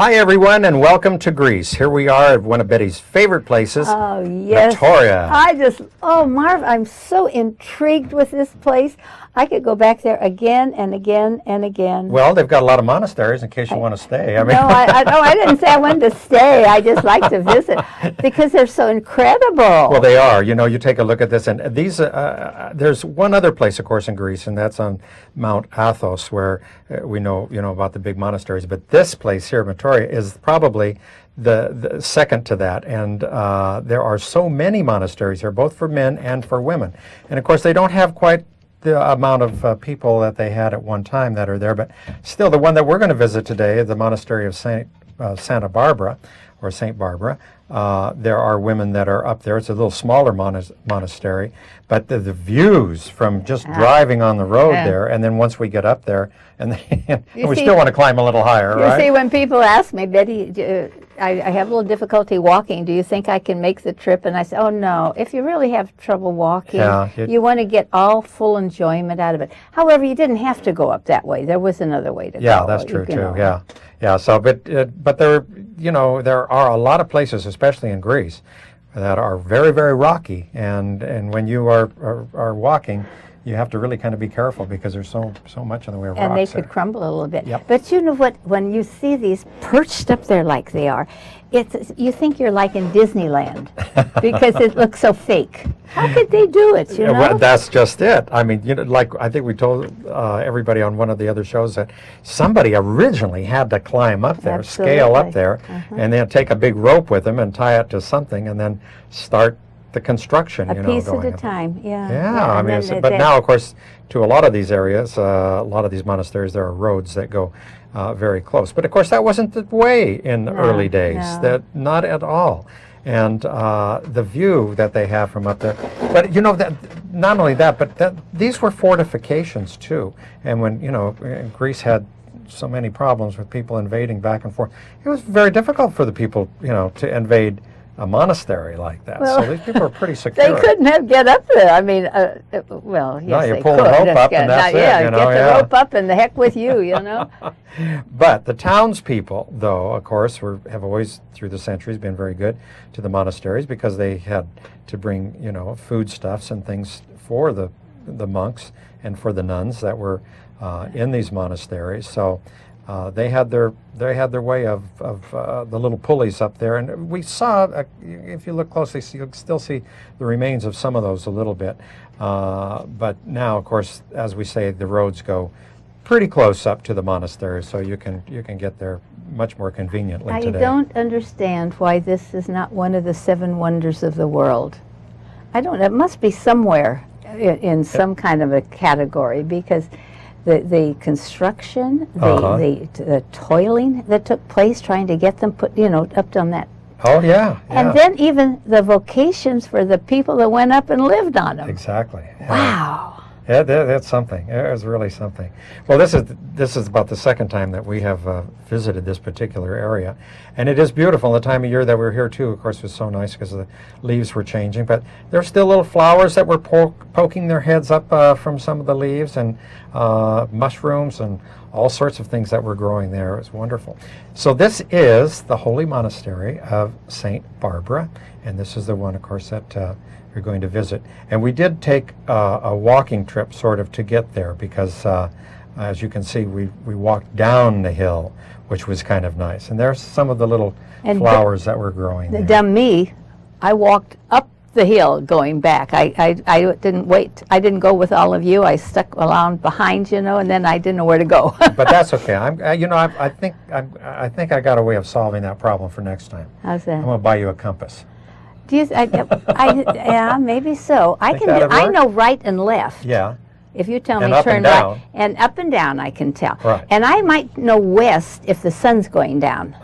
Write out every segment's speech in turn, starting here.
Hi everyone, and welcome to Greece. Here we are at one of Betty's favorite places, Oh, yes. Victoria. Marv, I'm so intrigued with this place. I could go back there again and again and again. Well, they've got a lot of monasteries in case you want to stay. No, I didn't say I wanted to stay. I just like to visit because they're so incredible. Well, they are. You know, you take a look at this, and these. There's one other place, of course, in Greece, and that's on Mount Athos, where we know, about the big monasteries. But this place here, Victoria, is probably the second to that, and there are so many monasteries here, both for men and for women. And of course, they don't have quite the amount of people that they had at one time that are there, but still, the one that we're going to visit today, the monastery of Santa Barbara, or Saint Barbara. There are women that are up there. It's a little smaller monastery, but the views from just driving on the road there, and then once we get up there, and we still want to climb a little higher, right? You see, when people ask me, Betty, I have a little difficulty walking. Do you think I can make the trip? And I say, oh, no. If you really have trouble walking, you want to get all full enjoyment out of it. However, you didn't have to go up that way. There was another way to go. Yeah, that's true, too. Yeah. So, but there, there are a lot of places, especially in Greece, that are very, very rocky, and when you are walking, you have to really kind of be careful because there's so much in the way of rocks. And they could crumble a little bit. Yep. But you know what? When you see these perched up there like they are, you think you're like in Disneyland because it looks so fake. How could they do it? You know? Well, that's just it. I mean, like I think we told everybody on one of the other shows that somebody originally had to climb up there, scale up there, and then take a big rope with them and tie it to something, and then start the construction, a piece going at a time, Yeah, I mean, but now, of course, to a lot of these areas, a lot of these monasteries, there are roads that go very close. But of course, that wasn't the way in the early days. That not at all. And the view that they have from up there. But that not only that, but these were fortifications too. And when Greece had so many problems with people invading back and forth, it was very difficult for the people to invade a monastery like that. Well, so these people are pretty secure. They couldn't get up there. I mean, yes, you they pull could. the rope up and that's it. Get the rope up and the heck with you, But the townspeople, though, of course, have always, through the centuries, been very good to the monasteries because they had to bring, foodstuffs and things for the monks and for the nuns that were in these monasteries. So they had their way of the little pulleys up there, and we saw, if you look closely, you'll still see the remains of some of those a little bit. But now, of course, as we say, the roads go pretty close up to the monasteries, so you can get there much more conveniently today. I don't understand why this is not one of the 7 wonders of the world. It must be somewhere in some kind of a category, because the construction, the toiling that took place trying to get them put, up on that. Oh, yeah. And then even the vocations for the people that went up and lived on them. Exactly. Wow. Yeah, that's something. It was really something. Well, this is about the second time that we have visited this particular area, and it is beautiful. The time of year that we're here too, of course, was so nice because the leaves were changing. But there's still little flowers that were poking their heads up from some of the leaves, and mushrooms and all sorts of things that were growing there. It was wonderful. So this is the Holy Monastery of Saint Barbara, and this is the one, of course, that you're going to visit. And we did take a walking trip sort of to get there because as you can see, we walked down the hill, which was kind of nice. And there's some of the little flowers that were growing there. Dumb me, I walked up the hill going back. I didn't wait. I didn't go with all of you. I stuck around behind, and then I didn't know where to go. But that's okay. I think I got a way of solving that problem for next time. How's that? I'm going to buy you a compass. Yeah, maybe so. I know right and left. Yeah. If you tell and me up turn and down. right and up and down, I can tell. Right. And I might know west if the sun's going down.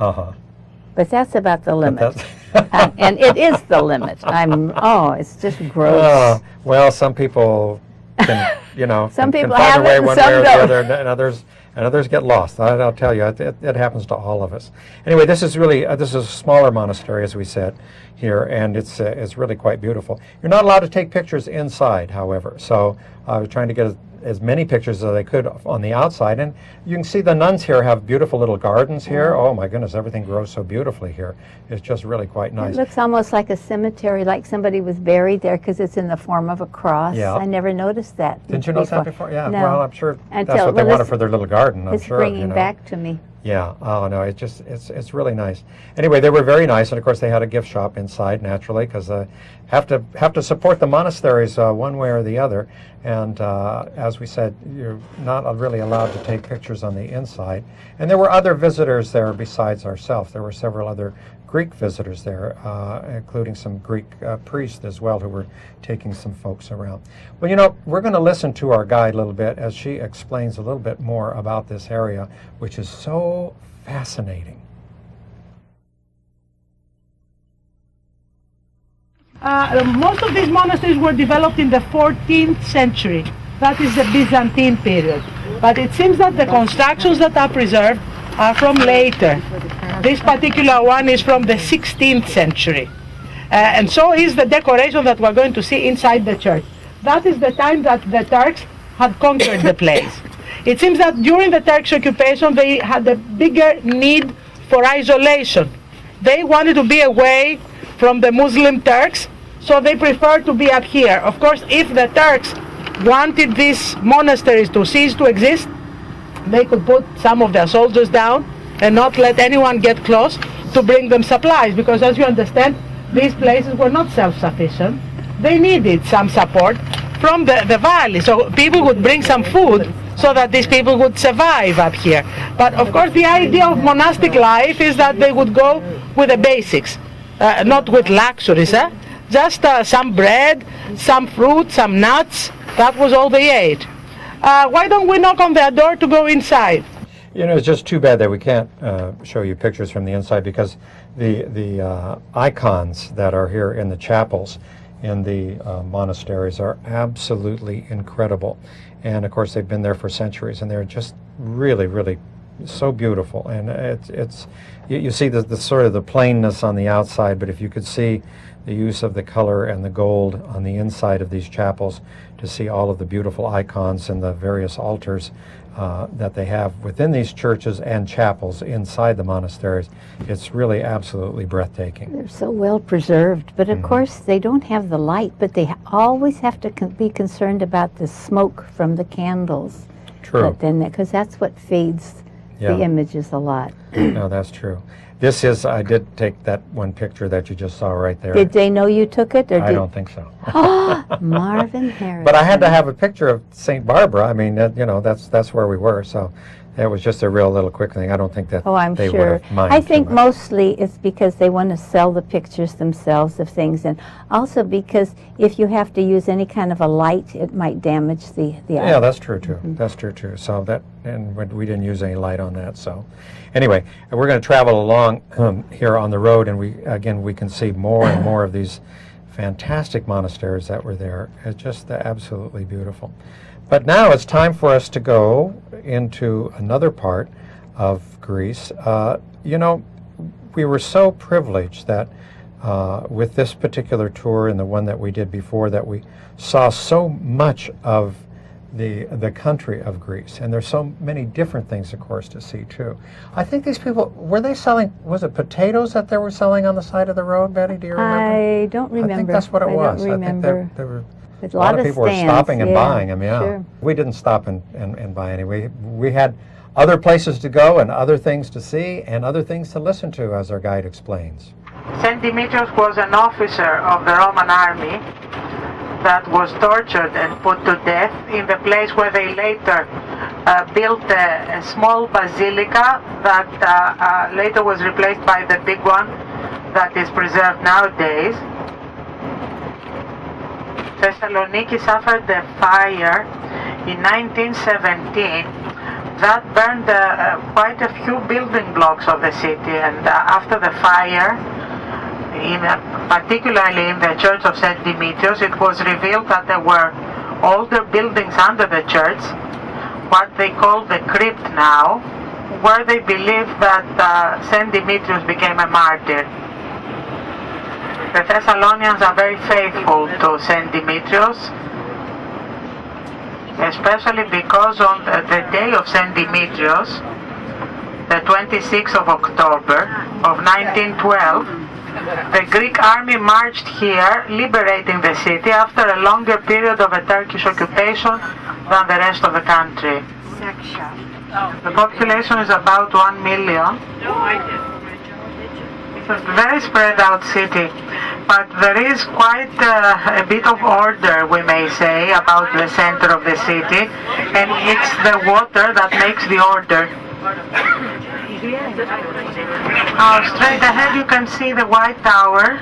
But that's about the limit. And it is the limit. it's just gross. Well, some people can, some people can find have a way it, one some way or don't. the other, and and others get lost. I'll tell you, it happens to all of us. Anyway, this is really this is a smaller monastery, as we said here, and it's really quite beautiful. You're not allowed to take pictures inside, however, so I was trying to get as many pictures as I could on the outside, and you can see the nuns here have beautiful little gardens here. Oh my goodness, everything grows so beautifully here. It's just really quite nice. It looks almost like a cemetery, like somebody was buried there, because it's in the form of a cross. Yeah. I never noticed that. Didn't you notice that before? Yeah. No. Well, I'm sure that's Until- what they well, wanted this- for their little garden. I'm It's sure. bringing you know. back to me. Yeah. Oh no, it's really nice. Anyway, they were very nice, and of course they had a gift shop inside naturally, because have to support the monasteries one way or the other. And as we said, you're not really allowed to take pictures on the inside. And there were other visitors there besides ourselves. There were several other Greek visitors there, including some Greek priests as well, who were taking some folks around. Well, you know, we're going to listen to our guide a little bit as she explains a little bit more about this area, which is so fascinating. Most of these monasteries were developed in the 14th century. That is the Byzantine period. But it seems that the constructions that are preserved are from later. This particular one is from the 16th century. And so is the decoration that we're going to see inside the church. That is the time that the Turks had conquered the place. It seems that during the Turkish occupation they had a bigger need for isolation. They wanted to be away from the Muslim Turks, so they preferred to be up here. Of course, if the Turks wanted these monasteries to cease to exist, they could put some of their soldiers down and not let anyone get close to bring them supplies, because as you understand, these places were not self-sufficient. They needed some support from the valley, so people would bring some food so that these people would survive up here. But of course the idea of monastic life is that they would go with the basics, not with luxuries, just some bread, some fruit, some nuts. That was all they ate. Why don't we knock on their door to go inside? You know, it's just too bad that we can't show you pictures from the inside, because the icons that are here in the chapels in the monasteries are absolutely incredible. And of course they've been there for centuries, and they're just really, really so beautiful. And you see the sort of the plainness on the outside, but if you could see the use of the color and the gold on the inside of these chapels, to see all of the beautiful icons and the various altars that they have within these churches and chapels inside the monasteries, it's really absolutely breathtaking. They're so well preserved, but of course they don't have the light, but they always have to be concerned about the smoke from the candles. True. But then, because that's what fades the images a lot. No, that's true. This is, I did take that one picture that you just saw right there. Did they know you took it? Or I don't think so. Marvin Harris. But I had to have a picture of St. Barbara. I mean, you know, that's where we were. So it was just a real little quick thing. I don't think that I'm they sure. would have minded I think too much. mostly it's because they want to sell the pictures themselves of things, and also because if you have to use any kind of a light, it might damage the Yeah, eye. that's true too. That's true too. So that, and we didn't use any light on that. So anyway, we're going to travel along here on the road, and we can see more and more of these fantastic monasteries that were there. It's just absolutely beautiful. But now it's time for us to go into another part of Greece. You know, we were so privileged that with this particular tour and the one that we did before, that we saw so much of the country of Greece, and there's so many different things, of course, to see too. I think these people, were they selling, was it potatoes that they were selling on the side of the road, Betty? Do you remember? I don't remember. I think that's what it was. I don't remember. I think there were There's a lot of people stands, were stopping and yeah, buying them, yeah. Sure. We didn't stop and buy any. We had other places to go and other things to see and other things to listen to, as our guide explains. Saint Demetrius was an officer of the Roman army that was tortured and put to death in the place where they later built a small basilica that later was replaced by the big one that is preserved nowadays. Thessaloniki suffered a fire in 1917 that burned quite a few building blocks of the city, and after the fire, particularly in the church of St. Demetrius, it was revealed that there were older buildings under the church what they call the crypt now, where they believe that St. Demetrius became a martyr. The Thessalonians are very faithful to St. Demetrius, especially because on the day of St. Demetrius, the 26th of October of 1912, the Greek army marched here, liberating the city after a longer period of a Turkish occupation than the rest of the country. The population is about 1 million. It's a very spread out city, but there is quite a bit of order, we may say, about the center of the city, and it's the water that makes the order. Straight ahead you can see the White Tower.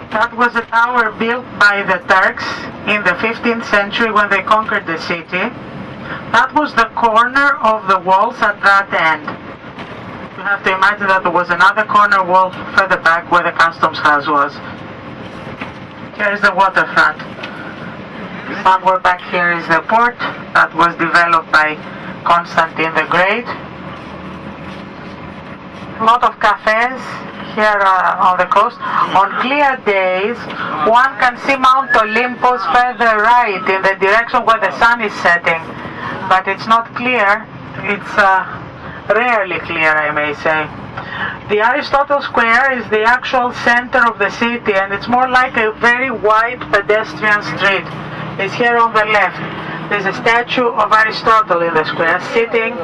That was a tower built by the Turks in the 15th century when they conquered the city. That was the corner of the walls at that end. You have to imagine that there was another corner wall further back where the customs house was. Here is the waterfront. Somewhere back here is the port that was developed by Constantine the Great. A lot of cafes here on the coast. On clear days, one can see Mount Olympus further right in the direction where the sun is setting. But it's not clear. It's rarely clear, I may say. The Aristotle Square is the actual center of the city, and it's more like a very wide pedestrian street. It's here on the left. There's a statue of Aristotle in the square, sitting,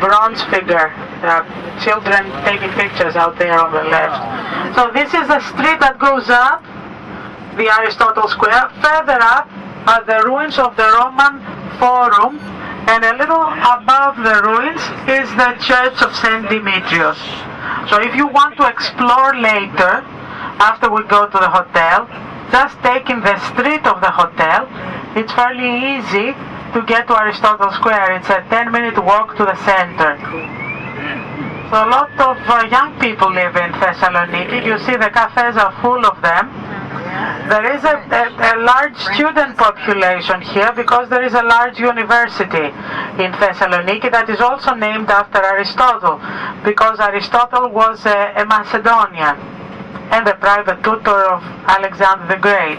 bronze figure. There are children taking pictures out there on the left. So this is the street that goes up, the Aristotle Square. Further up are the ruins of the Roman Forum, and a little above the ruins is the Church of St. Demetrius. So if you want to explore later, after we go to the hotel, just taking the street of the hotel, it's fairly easy to get to Aristotle Square. It's a 10-minute walk to the center. So a lot of young people live in Thessaloniki. You see the cafes are full of them. There is a large student population here because there is a large university in Thessaloniki that is also named after Aristotle, because Aristotle was a Macedonian and the private tutor of Alexander the Great.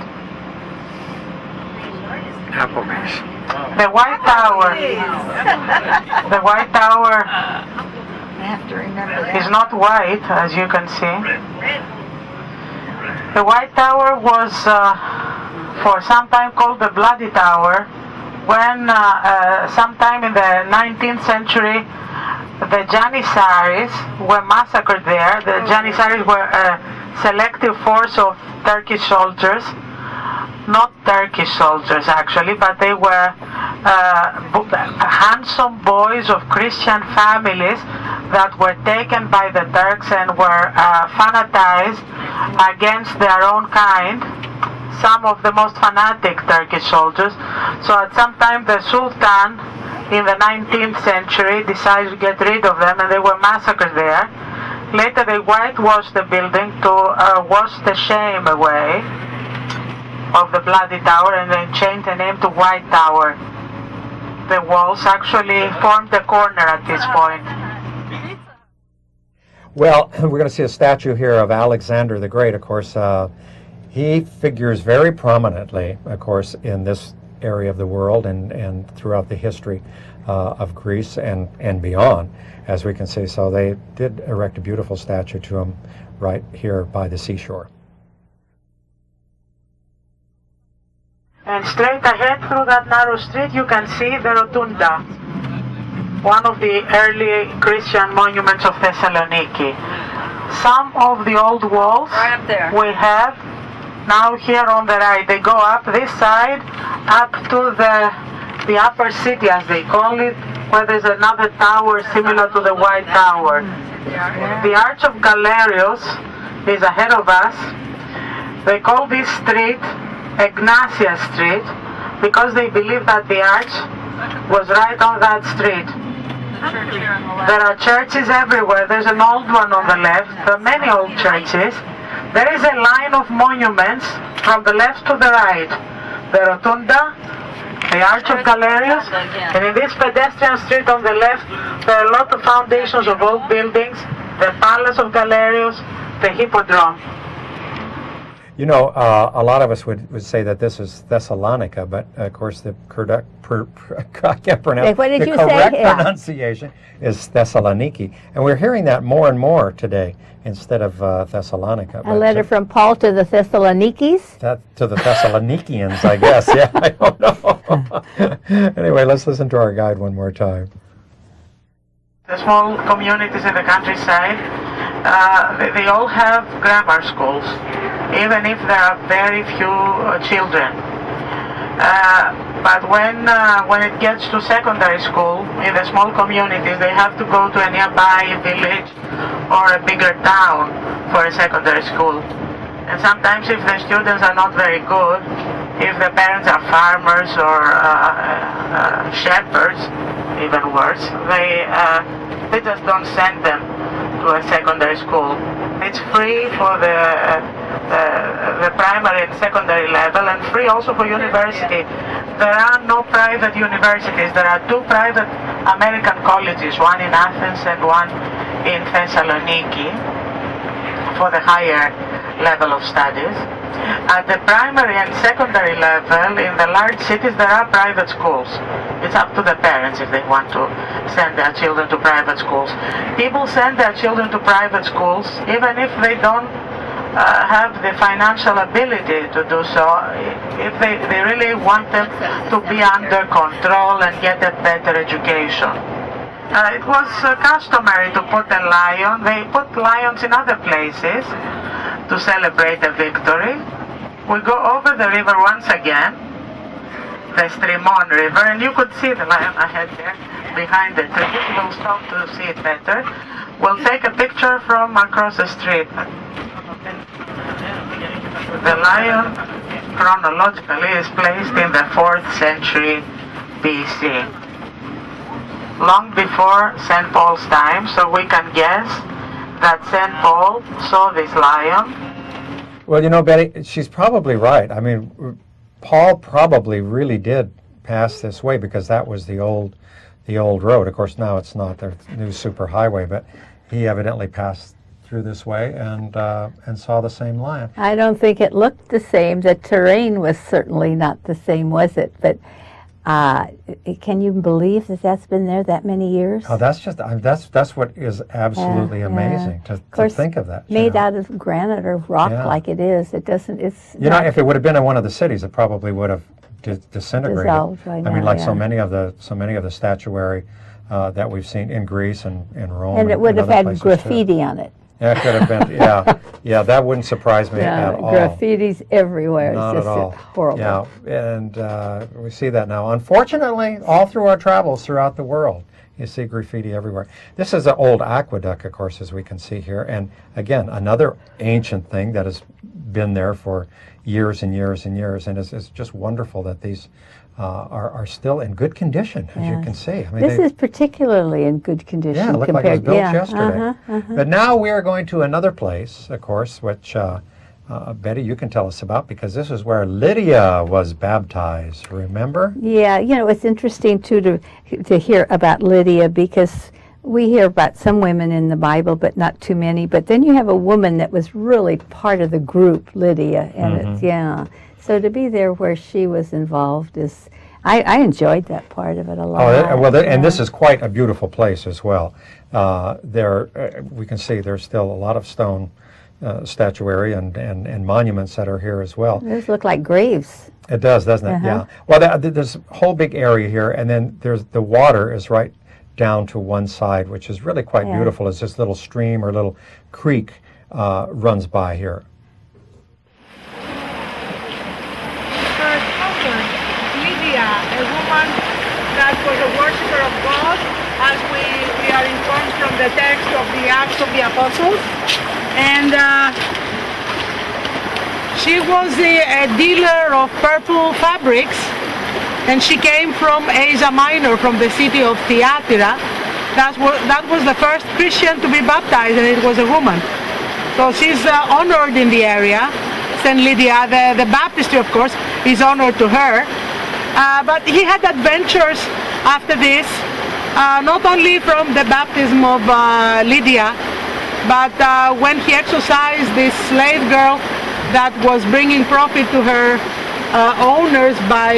Applebee's. The White Tower. The White Tower is not white, as you can see. The White Tower was for some time called the Bloody Tower, when sometime in the 19th century the Janissaries were massacred there. The Janissaries were a selective force of Turkish soldiers, not Turkish soldiers actually, but they were handsome boys of Christian families that were taken by the Turks and were fanatized against their own kind, some of the most fanatic Turkish soldiers. So at some time the Sultan in the 19th century decided to get rid of them, and they were massacred there. Later they whitewashed the building to wash the shame away of the Bloody Tower, and then changed the name to White Tower. The walls actually formed the corner at this point. Well, we're going to see a statue here of Alexander the Great. Of course, he figures very prominently, of course, in this area of the world and throughout the history of Greece and beyond, as we can see. So they did erect a beautiful statue to him right here by the seashore. And straight ahead through that narrow street you can see the Rotunda, one of the early Christian monuments of Thessaloniki. Some of the old walls we have now here on the right. They go up this side, up to the upper city, as they call it, where there's another tower similar to the White Tower. The Arch of Galerios is ahead of us. They call this street Ignatia Street because they believe that the arch was right on that street. There are churches everywhere. There's an old one on the left. There are many old churches. There is a line of monuments from the left to the right. The Rotunda, the Arch of Galerius, and in this pedestrian street on the left, there are a lot of foundations of old buildings, the Palace of Galerius, the Hippodrome. You know, a lot of us would say that this is Thessalonica, but of course the I can't pronounce What did the you correct say? Yeah. pronunciation is Thessaloniki, and we're hearing that more and more today instead of Thessalonica. A letter from Paul to the Thessalonikis. To the Thessalonikians, I guess. Yeah, I don't know. Anyway, let's listen to our guide one more time. The small communities in the countryside, they all have grammar schools, even if there are very few children. But when it gets to secondary school, in the small communities, they have to go to a nearby village or a bigger town for a secondary school. And sometimes if the students are not very good, if the parents are farmers or shepherds, even worse, they just don't send them to a secondary school. It's free for the primary and secondary level, and free also for university. There are no private universities. There are two private American colleges, one in Athens and one in Thessaloniki, for the higher level of studies. At the primary and secondary level, in the large cities, there are private schools. It's up to the parents if they want to send their children to private schools. People send their children to private schools even if they don't have the financial ability to do so, if they really want them to be under control and get a better education. It was customary to put a lion. They put lions in other places to celebrate a victory. We go over the river once again, the Strimon River, and you could see the lion ahead there, behind the trees. We'll stop to see it better. We'll take a picture from across the street. The lion, chronologically, is placed in the 4th century BC, long before St. Paul's time, so we can guess that St. Paul saw this lion. Well, you know, Betty, she's probably right. I mean, Paul probably really did pass this way because that was the old road. Of course, now it's not the new superhighway, but he evidently passed through this way and saw the same lion. I don't think it looked the same. The terrain was certainly not the same, was it? But can you believe that that's been there that many years? Oh, that's just that's what is absolutely amazing to think of that. Made out of granite or rock like it is. It doesn't. It's you know, if it would have been in one of the cities, it probably would have disintegrated. Dissolved right now, I mean, like so many of the statuary that we've seen in Greece and in Rome, and it would have had graffiti too. on it. Yeah, it could have been. Yeah, that wouldn't surprise me at all. Graffiti's everywhere. Not it's just at all. Horrible. Yeah, and we see that now. Unfortunately, all through our travels throughout the world, you see graffiti everywhere. This is an old aqueduct, of course, as we can see here. And again, another ancient thing that has been there for years and years and years. And it's just wonderful that these are still in good condition, as you can see. I mean, this is particularly in good condition. Yeah, it looked like it was built yesterday. But now we are going to another place, of course, which Betty, you can tell us about, because this is where Lydia was baptized, remember? Yeah, you know, it's interesting, too, to hear about Lydia, because we hear about some women in the Bible, but not too many. But then you have a woman that was really part of the group, Lydia, and it's, so to be there where she was involved is, I enjoyed that part of it a lot. Oh, well, and this is quite a beautiful place as well. We can see there's still a lot of stone statuary and monuments that are here as well. Those look like graves. It does, doesn't it? Yeah. Well, there's a whole big area here, and then there's the water is right down to one side, which is really quite beautiful as this little stream or little creek runs by here. Lydia, a woman that was a worshiper of God, as we are informed from the text of the Acts of the Apostles. And she was a dealer of purple fabrics, and she came from Asia Minor, from the city of Thyatira. That was the first Christian to be baptized, and it was a woman. So she's honored in the area. St. Lydia, the baptistry, of course, is honored to her. But he had adventures after this, not only from the baptism of Lydia, but when he exorcised this slave girl that was bringing profit to her owners by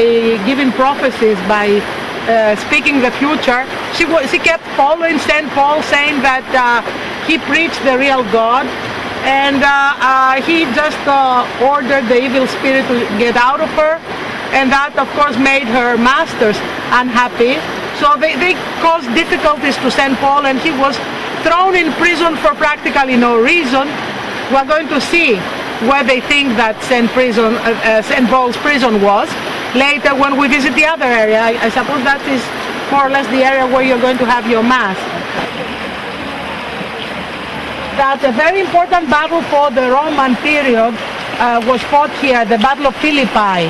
giving prophecies, by speaking the future. She kept following St. Paul, saying that he preached the real God, and he just ordered the evil spirit to get out of her, and that of course made her masters unhappy. So they caused difficulties to St. Paul, and he was thrown in prison for practically no reason. We're going to see where they think that St. Paul's prison was later when we visit the other area. I suppose that is more or less the area where you're going to have your mass. That a very important battle for the Roman period was fought here, the Battle of Philippi.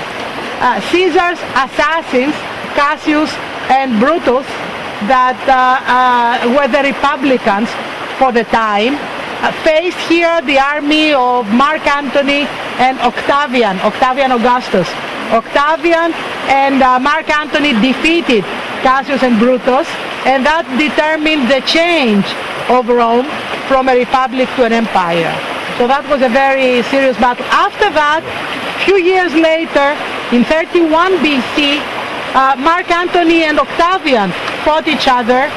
Caesar's assassins, Cassius and Brutus, that were the Republicans for the time, faced here the army of Mark Antony and Octavian Augustus. Octavian and Mark Antony defeated Cassius and Brutus, and that determined the change of Rome from a republic to an empire. So that was a very serious battle. After that, a few years later, in 31 BC, Mark Antony and Octavian fought each other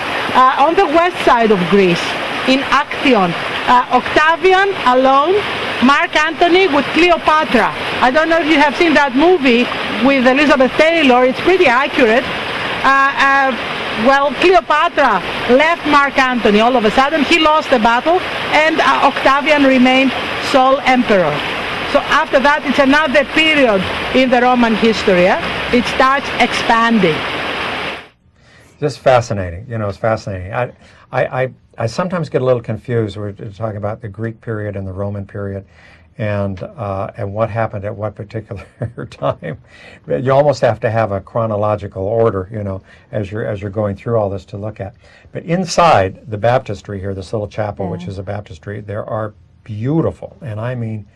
on the west side of Greece, in Actium. Octavian alone, Mark Antony with Cleopatra. I don't know if you have seen that movie with Elizabeth Taylor. It's pretty accurate. Well, Cleopatra left Mark Antony all of a sudden. He lost the battle, and Octavian remained sole emperor. So after that, it's another period in the Roman history. It starts expanding. Just fascinating. You know, it's fascinating. I sometimes get a little confused. We're talking about the Greek period and the Roman period, and what happened at what particular time. You almost have to have a chronological order, you know, as you're going through all this to look at. But inside the baptistry here, this little chapel, which is a baptistry, there are beautiful, and I mean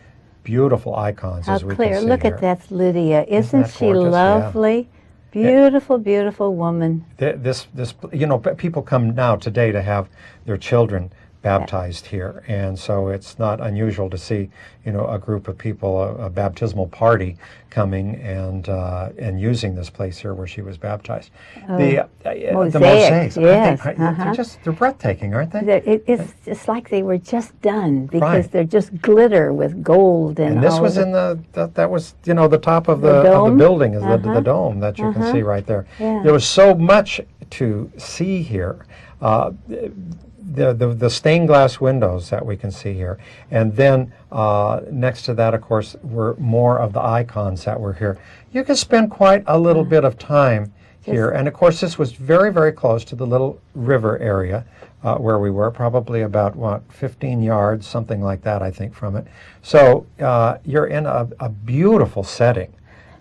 beautiful icons, as we can see Look here. at that, Lydia. Isn't that she gorgeous? lovely? Yeah. Beautiful, beautiful woman. This, you know, people come now today to have their children baptized here, and so it's not unusual to see, you know, a group of people, a baptismal party coming and using this place here where she was baptized. The mosaics, yes, they're breathtaking, aren't they? It's just like they were just done, because Right. they're just glitter with gold And this all was the- in that was, you know, the top of the dome? building is the dome that you can see right there. Yeah. There was so much to see here. The stained glass windows that we can see here, and then next to that, of course, were more of the icons that were here. You can spend quite a little bit of time here, and of course this was very, very close to the little river area where we were, probably about 15 yards, something like that, I think, from it. So you're in a beautiful setting,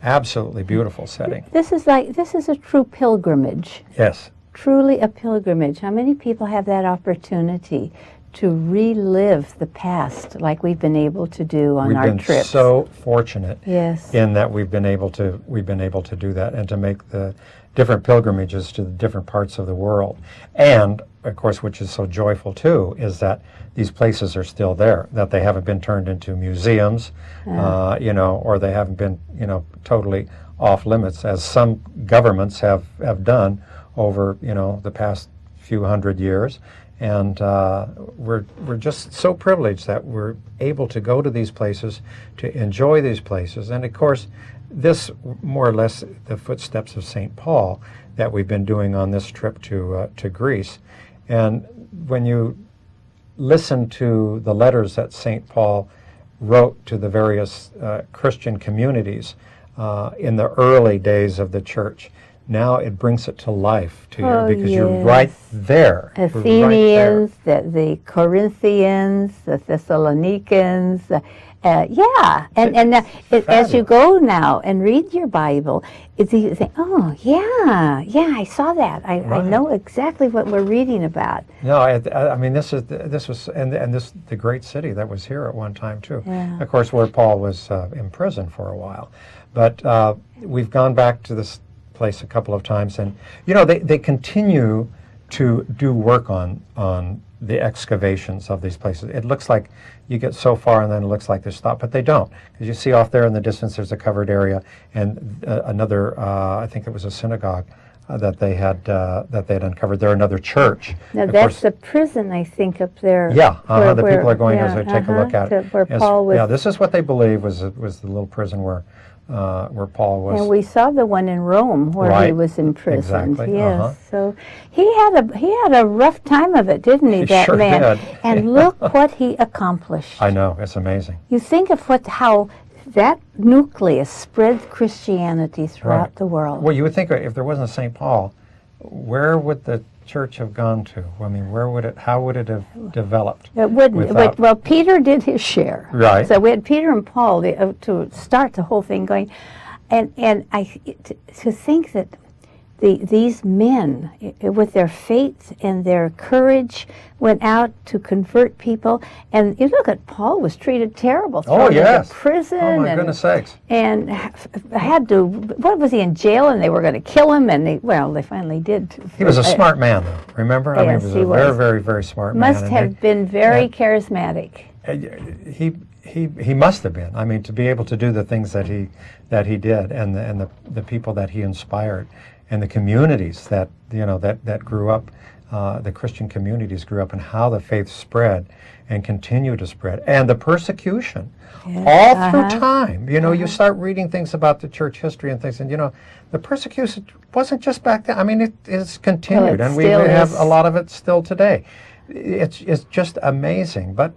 absolutely beautiful setting. This is a true pilgrimage. Yes. Truly a pilgrimage. How many people have that opportunity to relive the past like we've been able to do on our We've been trips? so fortunate Yes. in that we've been able to do that and to make the different pilgrimages to the different parts of the world. And of course, which is so joyful too, is that these places are still there, that they haven't been turned into museums, you know, or they haven't been, you know, totally off limits, as some governments have done over, you know, the past few hundred years. And we're just so privileged that we're able to go to these places, to enjoy these places. And of course, this more or less the footsteps of St. Paul that we've been doing on this trip to Greece. And when you listen to the letters that St. Paul wrote to the various Christian communities in the early days of the church, now it brings it to life to you, because you're right there. You're right there. Athenians, the Corinthians, the Thessalonians, yeah. And as you go now and read your Bible, it's you think, oh yeah, I saw that. I know exactly what we're reading about. No, I mean this was the great city that was here at one time too. Yeah. Of course, where Paul was in prison for a while, but we've gone back to this place a couple of times, and they continue to do work on the excavations of these places. It looks like you get so far and then it looks like they're stopped, but they don't, because you see off there in the distance there's a covered area and another, I think it was a synagogue that they had uncovered there, another church. Now of that's course, the prison, I think, up there. yeah, the where- people are going yeah, to take a look at it. Where Paul was. Yeah, this is what they believe was the little prison where Paul was. And we saw the one in Rome where he Right. was imprisoned. Exactly, Yes, so he had a rough time of it, didn't he? He That sure man. did. And look what he accomplished. I know, it's amazing. You think of how that nucleus spread Christianity throughout Right. the world. Well, you would think if there wasn't a St. Paul, where would the church have gone to? I mean, how would it have developed? It wouldn't. without- Well, Peter did his share. Right. So we had Peter and Paul to start the whole thing going, and to think that these men, with their faith and their courage, went out to convert people. And you look at Paul was treated terrible. Oh, thrown yes. into prison. Oh, my and, goodness sakes. And had to. What was he in jail? And they were going to kill him. And they finally did. He was a smart man, though. Remember? I mean, Yes, he was he a was. very, very, very smart man. Must and have been very charismatic. He must have been. I mean, to be able to do the things that he did, and the people that he inspired, and the communities that that grew up, the Christian communities grew up, and how the faith spread and continued to spread, and the persecution all through time. You start reading things about the church history and things, and the persecution wasn't just back then. I mean, it's continued, Well, it and we still have is. a lot of it still today. It's just amazing, but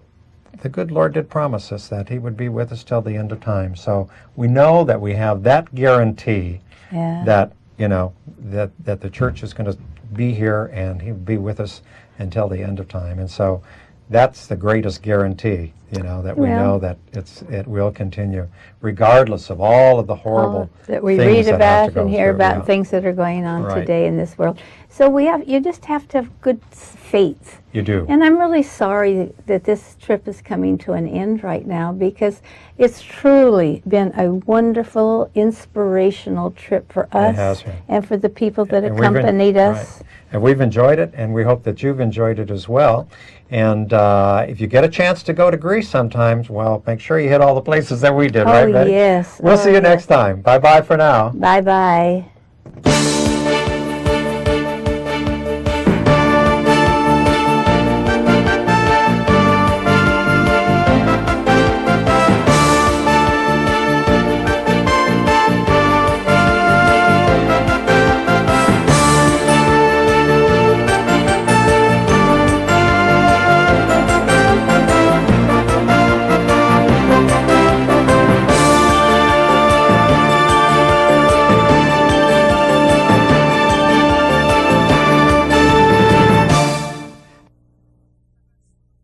the good Lord did promise us that He would be with us till the end of time. So we know that we have that guarantee that that the church is going to be here and He'll be with us until the end of time. And so that's the greatest guarantee, that we know that it will continue, regardless of all of the horrible that we things read that have to about go and hear through. about Yeah. things that are going on Right. today in this world. So you just have to have good faith. You do. And I'm really sorry that this trip is coming to an end right now, because it's truly been a wonderful, inspirational trip for us has been. and for the people that And we've been- accompanied us. right. And we've enjoyed it, and we hope that you've enjoyed it as well. And if you get a chance to go to Greece sometimes, well, make sure you hit all the places that we did, right, Betty? Yes. We'll see you next time. Bye-bye for now. Bye-bye.